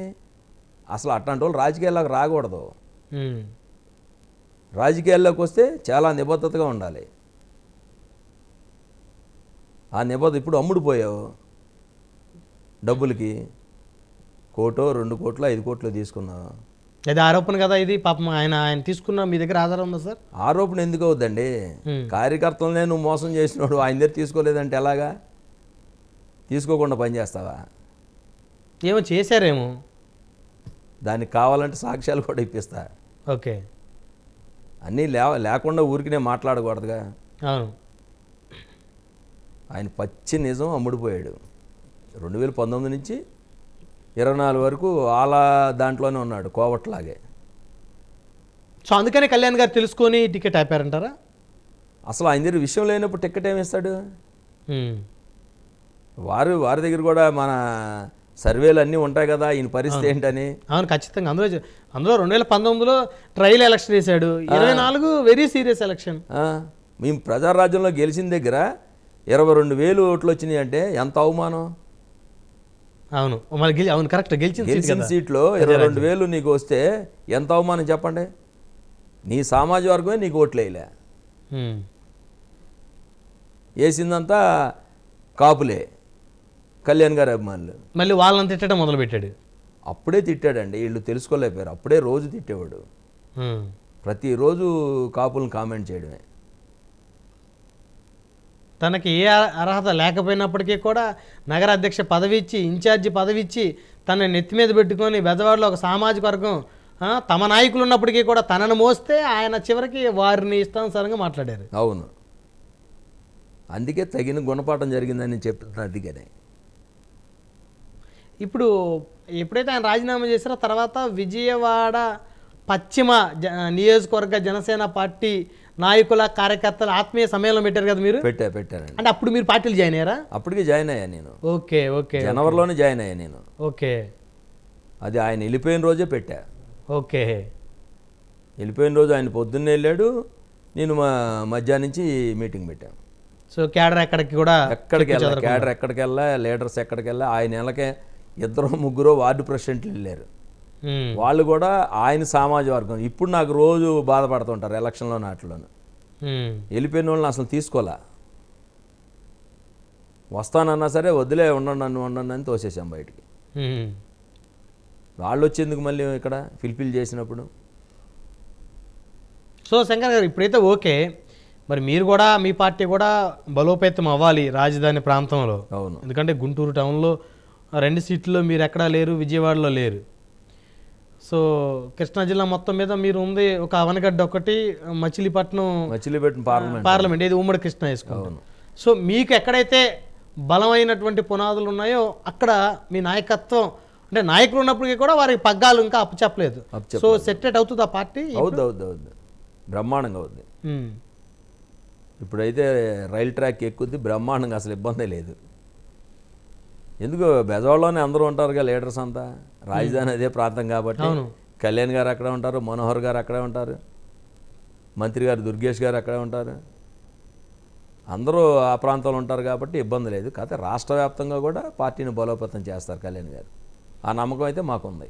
అసలు అట్లాంటి వాళ్ళు రాజకీయాల్లోకి రాకూడదు. రాజకీయాల్లోకి వస్తే చాలా నిబద్ధతగా ఉండాలి. ఆ నిబద్ధత ఇప్పుడు అమ్ముడుపోయావు డబ్బులకి. 1 కోటో 2 కోట్లు 5 కోట్లు తీసుకున్నావు. అది ఆరోపణ కదా ఇది. పాపం ఆయన తీసుకున్న మీ దగ్గర ఆధారం ఉందా సార్? ఆరోపణ ఎందుకు అవుద్దండి? కార్యకర్తలనే నువ్వు మోసం చేసినాడు ఆయన దగ్గర తీసుకోలేదంటే ఎలాగా? తీసుకోకుండా పనిచేస్తావా? ఏమో చేశారేమో, దానికి కావాలంటే సాక్ష్యాలు కూడా ఇప్పిస్తా. ఓకే. అన్నీ లేకుండా ఊరికినే మాట్లాడకూడదుగా. అవును. ఆయన పచ్చి నిజం అమ్ముడిపోయాడు. 2019 నుంచి 24 వరకు అలా దాంట్లోనే ఉన్నాడు, కోవట్లాగే. సో అందుకనే కళ్యాణ్ గారు తెలుసుకొని టికెట్ ఆపారంటారా? అసలు ఆయన దగ్గర విషయం లేనప్పుడు టికెట్ ఏమి ఇస్తాడు? వారి దగ్గర కూడా మన సర్వేలు అన్నీ ఉంటాయి కదా, ఈయన పరిస్థితి ఏంటని. అవును, ఖచ్చితంగా. అందులో 2019లో ట్రయల్ ఎలక్షన్ వేశాడు, 24 వెరీ సీరియస్ ఎలక్షన్. మేము ప్రజారాజ్యంలో గెలిచిన దగ్గర 22,000 ఓట్లు వచ్చినాయి అంటే ఎంత అవమానం. అవును, మళ్ళీ అవును, కరెక్ట్. గెలిచిన సీట్లో 22,000 నీకు వస్తే ఎంత అవమానం చెప్పండి. నీ సామాజిక వర్గమే నీకు ఓట్లు వేయలే, వేసిందంతా కాపులే, కళ్యాణ్ గారి అభిమానులు. మళ్ళీ వాళ్ళని తిట్టడం మొదలుపెట్టాడు. అప్పుడే తిట్టాడండి, వీళ్ళు తెలుసుకోలేకపోయారు. అప్పుడే రోజు తిట్టేవాడు, ప్రతిరోజు కాపులను కామెంట్ చేయడమే. తనకి ఏ అర్హత లేకపోయినప్పటికీ కూడా నగర అధ్యక్ష పదవి ఇచ్చి, ఇన్ఛార్జి పదవి ఇచ్చి, తన నెత్తి మీద పెట్టుకొని బెజవాడలో ఒక సామాజిక వర్గం తమ నాయకులు ఉన్నప్పటికీ కూడా తనను మోస్తే ఆయన చివరికి వారిని ఇష్టానుసారంగా మాట్లాడారు. అవును, అందుకే తగిన గుణపాఠం జరిగిందని చెప్తున్నా. అందుకనే ఇప్పుడు ఎప్పుడైతే ఆయన రాజీనామా చేశారో తర్వాత విజయవాడ పశ్చిమ నియోజకవర్గ జనసేన పార్టీ నాయకుల కార్యకర్తల ఆత్మీయ సమ్మేళనం పెట్టారు కదా మీరు? పెట్టారండి. అంటే అప్పుడు మీరు పార్టీలు జాయిన్ అయ్యారా? అప్పటికి జాయిన్ అయ్యా నేను. ఓకే ఓకే, జనవరిలోనే జాయిన్ అయ్యా నేను. ఓకే, అది ఆయన వెళ్ళిపోయిన రోజే పెట్టా. ఓకే, వెళ్ళిపోయిన రోజు ఆయన పొద్దున్నే వెళ్ళాడు, నేను మధ్యాహ్నం నుంచి మీటింగ్ పెట్టాను. సో క్యాడర్ ఎక్కడికి కూడా క్యాడర్ ఎక్కడికి వెళ్ళా, లీడర్స్ ఎక్కడికి వెళ్ళా. ఆయన నెలకే 2-3 వార్డు ప్రెసిడెంట్లు వెళ్ళారు. వాళ్ళు కూడా ఆయన సామాజిక వర్గం. ఇప్పుడు నాకు రోజు బాధపడుతుంటారు ఎలక్షన్లో నాటిలోను. వెళ్ళిపోయిన వాళ్ళని అసలు తీసుకోలే. వస్తానన్నా సరే వదిలే, ఉండండి అని తోసేసాం బయటికి. వాళ్ళు వచ్చేందుకు మళ్ళీ ఇక్కడ ఫిల్ఫిల్ చేసినప్పుడు. సో శంకర్ గారు, ఇప్పుడైతే ఓకే, మరి మీరు కూడా మీ పార్టీ కూడా బలోపేతం అవ్వాలి రాజధాని ప్రాంతంలో. అవును, ఎందుకంటే గుంటూరు టౌన్లో 2 సీట్లలో మీరు ఎక్కడా లేరు, విజయవాడలో లేరు. సో కృష్ణా జిల్లా మొత్తం మీద మీరు ఉంది ఒక అవనగడ్డ ఒకటి, మచిలీపట్నం పార్లమెంట్, ఇది ఉమ్మడి కృష్ణా వేసుకుంటాం. సో మీకు ఎక్కడైతే బలమైనటువంటి పునాదులు ఉన్నాయో అక్కడ మీ నాయకత్వం, అంటే నాయకులు ఉన్నప్పటికీ కూడా వారికి పగ్గాలు ఇంకా అప్పచెప్పలేదు. సో సెటరేట్ అవుతుంది ఆ పార్టీ? అవుద్ది, బ్రహ్మాండంగా అవుద్ది. ఇప్పుడైతే రైల్ ట్రాక్ ఎక్కుద్ది బ్రహ్మాండంగా, అసలు ఇబ్బంది లేదు. ఎందుకు బెజవాడలోనే అందరూ ఉంటారుగా లీడర్స్ అంతా, రాజధాని అదే ప్రాంతం కాబట్టి. కళ్యాణ్ గారు అక్కడే ఉంటారు, మనోహర్ గారు అక్కడే ఉంటారు, మంత్రి గారు దుర్గేష్ గారు అక్కడే ఉంటారు, అందరూ ఆ ప్రాంతంలో ఉంటారు కాబట్టి ఇబ్బంది లేదు. కాకపోతే రాష్ట్ర వ్యాప్తంగా కూడా పార్టీని బలోపేతం చేస్తారు కళ్యాణ్ గారు, ఆ నమ్మకం అయితే మాకుంది.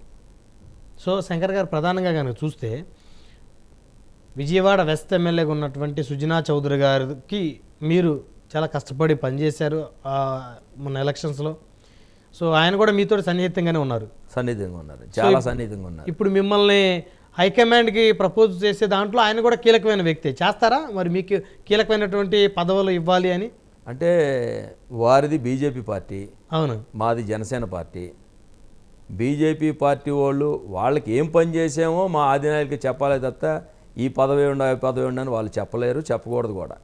సో శంకర్ గారు, ప్రధానంగా కనుక చూస్తే విజయవాడ వెస్ట్ ఎమ్మెల్యేగా ఉన్నటువంటి సుజనా చౌదరి గారికి మీరు చాలా కష్టపడి పనిచేశారు మొన్న ఎలక్షన్స్లో. సో ఆయన కూడా మీతో సన్నిహితంగానే ఉన్నారు. చాలా సన్నిహితంగా ఉన్నారు. ఇప్పుడు మిమ్మల్ని హైకమాండ్కి ప్రపోజ్ చేసే దాంట్లో ఆయన కూడా కీలకమైన వ్యక్తి. చేస్తారా మరి? మీకు కీలకమైనటువంటి పదవులు ఇవ్వాలి అని అంటే వారిది బీజేపీ పార్టీ, అవును, మాది జనసేన పార్టీ. బీజేపీ పార్టీ వాళ్ళు వాళ్ళకి ఏం పని చేసామో మా అధినాయకులకి చెప్పాలి తప్ప ఈ పదవి ఉండ ఆ పదవి ఉండ అని వాళ్ళు చెప్పలేరు, చెప్పకూడదు కూడా.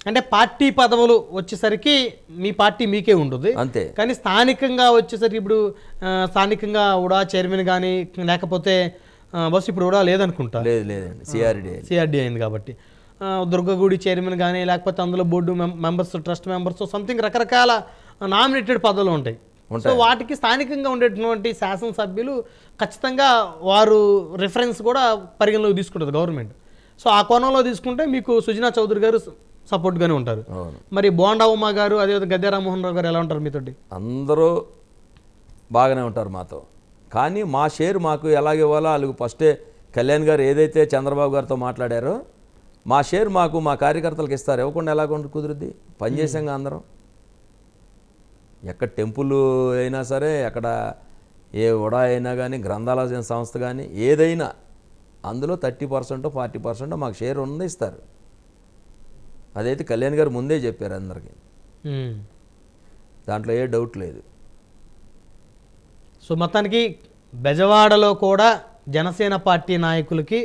అంటే పార్టీ పదవులు వచ్చేసరికి మీ పార్టీ మీకే ఉంటుంది అంతే. కానీ స్థానికంగా వచ్చేసరికి ఇప్పుడు స్థానికంగా ఉడా చైర్మన్ కానీ లేకపోతే బస్ ఇప్పుడు ఉడా లేదనుకుంటా. లేదండి, సిఆర్డీ అయింది కాబట్టి దుర్గగుడి చైర్మన్ కానీ లేకపోతే అందులో board members, trust members, something రకరకాల నామినేటెడ్ పదవులు ఉంటాయి. సో వాటికి స్థానికంగా ఉండేటువంటి శాసనసభ్యులు ఖచ్చితంగా వారు రిఫరెన్స్ కూడా పరిగణలోకి తీసుకుంటుంది గవర్నమెంట్. సో ఆ కోణంలో తీసుకుంటే మీకు సుజనా చౌదరి గారు సపోర్ట్గానే ఉంటారు. మరి బోండా ఉమా గారు అదేవిధంగా గద్దె రామ్మోహన్ రావు గారు ఎలా ఉంటారు మీతోటి? అందరూ బాగానే ఉంటారు మాతో. కానీ మా షేర్ మాకు ఎలాగ ఇవ్వాలో వాళ్ళకి ఫస్టే కళ్యాణ్ గారు ఏదైతే చంద్రబాబు గారితో మాట్లాడారో మా షేర్ మాకు మా కార్యకర్తలకు ఇస్తారు. ఇవ్వకుండా ఎలాగ కుదురుద్ది? పనిచేసాంగా అందరం. ఎక్కడ టెంపుల్ అయినా సరే, ఎక్కడ ఏ ఉడా అయినా కానీ, గ్రంథాలయ సంస్థ కానీ ఏదైనా అందులో 30% 40% మాకు షేర్ ఉంది, ఇస్తారు. అదైతే కళ్యాణ్ గారు ముందే చెప్పారు అందరికీ, దాంట్లో ఏ డౌట్ లేదు. సో మొత్తానికి బెజవాడలో కూడా జనసేన పార్టీ నాయకులకి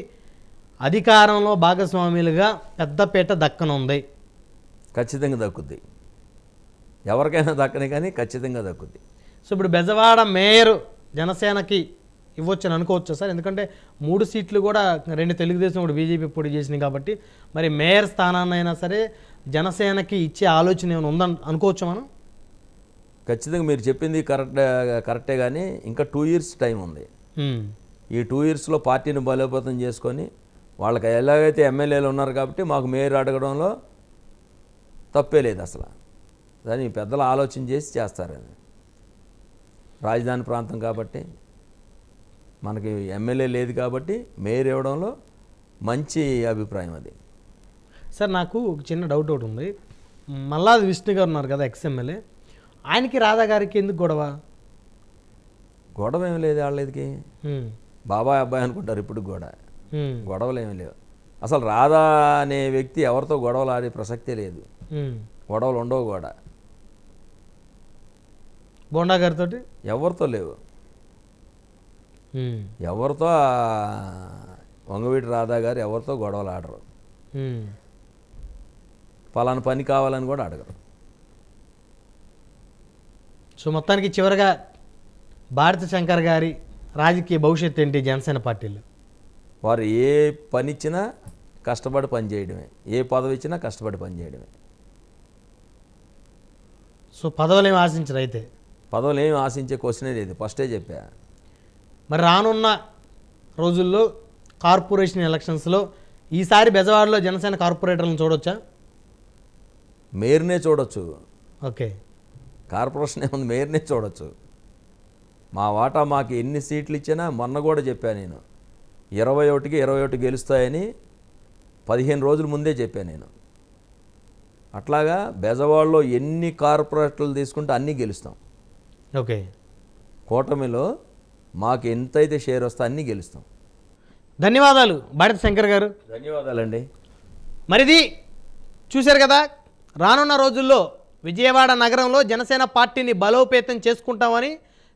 అధికారంలో భాగస్వాములుగా పెద్దపీట దక్కనుంది. ఖచ్చితంగా దక్కుద్ది, ఎవరికైనా దక్కని కానీ ఖచ్చితంగా దక్కుద్ది. సో ఇప్పుడు బెజవాడ మేయర్ జనసేనకి ఇవ్వచ్చని అనుకోవచ్చు సార్, ఎందుకంటే 3 సీట్లు కూడా 2 తెలుగుదేశం, 1 బీజేపీ పోటీ చేసినాయి కాబట్టి మరి మేయర్ స్థానాన్ని అయినా సరే జనసేనకి ఇచ్చే ఆలోచన ఏమైనా ఉందని అనుకోవచ్చు మనం? ఖచ్చితంగా మీరు చెప్పింది కరెక్టే కానీ ఇంకా 2 years టైం ఉంది. ఈ 2 yearsలో పార్టీని బలోపేతం చేసుకొని వాళ్ళకి ఎలాగైతే ఎమ్మెల్యేలు ఉన్నారు కాబట్టి మాకు మేయర్ అడగడంలో తప్పే లేదు అసలు. దాన్ని పెద్దలు ఆలోచన చేసి చేస్తారు. రాజధాని ప్రాంతం కాబట్టి మనకి ఎమ్మెల్యే లేదు కాబట్టి మేయర్ ఇవ్వడంలో మంచి అభిప్రాయం అది. సార్ నాకు ఒక చిన్న డౌట్ ఒకటి ఉంది. మల్లాది విష్ణు గారు ఉన్నారు కదా, ఎక్స్ఎమ్మెల్యే, ఆయనకి రాధా గారికి ఎందుకు గొడవ? గొడవ ఏమి లేదు వాళ్ళకి, బాబాయ్ అబ్బాయి అనుకుంటారు ఇప్పుడు కూడా. గొడవలు ఏమి లేవు అసలు. రాధా అనే వ్యక్తి ఎవరితో గొడవలు ఆడే ప్రసక్తే లేదు, గొడవలు ఉండవు కూడా. బోండా గారితో ఎవరితో లేవు, ఎవరితో వంగవీటి రాధా గారు ఎవరితో గొడవలు ఆడరు, పలానా పని కావాలని కూడా అడగరు. సో మొత్తానికి చివరిగా భారతి శంకర్ గారి రాజకీయ భవిష్యత్తు ఏంటి జనసేన పార్టీలో? వారు ఏ పని ఇచ్చినా కష్టపడి పని చేయడమే, ఏ పదవి ఇచ్చినా కష్టపడి పని చేయడమే. సో పదవులు ఏమి ఆశించరు అయితే? పదవులు ఏమి ఆశించే క్వశ్చనే లేదు, ఫస్టే చెప్పా. మరి రానున్న రోజుల్లో కార్పొరేషన్ ఎలక్షన్స్లో ఈసారి బెజవాడలో జనసేన కార్పొరేటర్లను చూడొచ్చా? మేయర్నే చూడొచ్చు. ఓకే, కార్పొరేషన్ ఏముంది, మేయర్నే చూడొచ్చు. మా వాటా మాకు ఎన్ని సీట్లు ఇచ్చినా మొన్న కూడా చెప్పాను నేను, 21కి 21 గెలుస్తాయని 15 రోజుల ముందే చెప్పాను నేను. అట్లాగా బెజవాడలో ఎన్ని కార్పొరేటర్లు తీసుకుంటే అన్నీ గెలుస్తాం. ఓకే, కూటమిలో మాకు ఎంతైతే షేర్ వస్తే అన్నీ గెలుస్తాం. ధన్యవాదాలు భారతి శంకర్ గారు. ధన్యవాదాలండి. మరిది చూశారు కదా, రానున్న రోజుల్లో విజయవాడ నగరంలో జనసేన పార్టీని బలోపేతం చేసుకుంటామని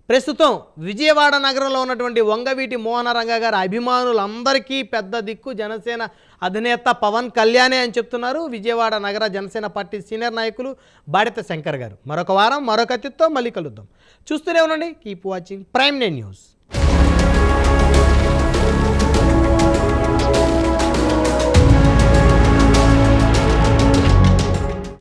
ప్రస్తుతం విజయవాడ నగరంలో ఉన్నటువంటి వంగవీటి మోహనరంగ గారి అభిమానులందరికీ పెద్ద దిక్కు జనసేన అధినేత పవన్ కళ్యాణే అని చెప్తున్నారు విజయవాడ నగర జనసేన పార్టీ సీనియర్ నాయకులు భారతి శంకర్ గారు. మరొక వారం మరొక అతిథితో మళ్ళీ కలుద్దాం. చూస్తూనే ఉండండి, కీప్ వాచింగ్ ప్రైమ్9 న్యూస్.